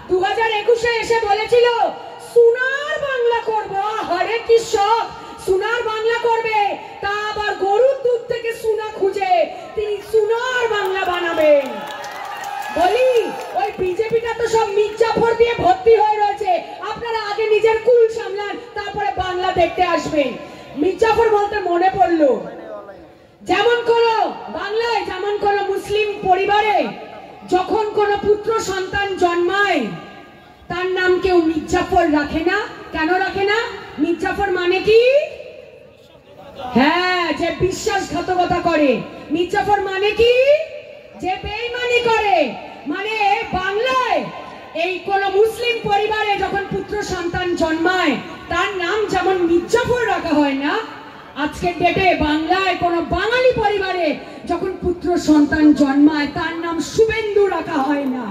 2021-এ এসে বলেছিল সোনার বাংলা করব। হরে কি শখ, সোনার বাংলা করবে, তা আবার গরুর দুধ থেকে সোনা খুঁজে তিনি সোনার বাংলা বানাবেন। বলি ওই বিজেপিটা তো সব মির্জাফর দিয়ে ভর্তি হয়ে রয়েছে। আপনারা আগে নিজের কুল সামলান, তারপরে বাংলা দেখতে আসবেন। মির্জাফর বলতে মনে পড়লো, যেমন কোন বাংলায় যেমন কোন মুসলিম পরিবারে যখন কোন পুত্র সন্তান জন্মায় তার নাম কেউ মির্জাফর রাখে না। কেন রাখে না? মির্জাফর মানে কি? হ্যাঁ, যে বিশ্বাসঘাতকতা করে। মির্জাফর মানে কি? যে বেঈমানি করে। মানে বাংলায় এই কোন মুসলিম পরিবারে যখন পুত্র সন্তান জন্মায় তার নাম যেমন মির্জাফর রাখা হয় না, আজকের ডেটে বাংলায় কোন বাঙালি পরিবারে যখন পুত্র সন্তান জন্মায় তার নাম শুভেন্দু রাখা হয় না।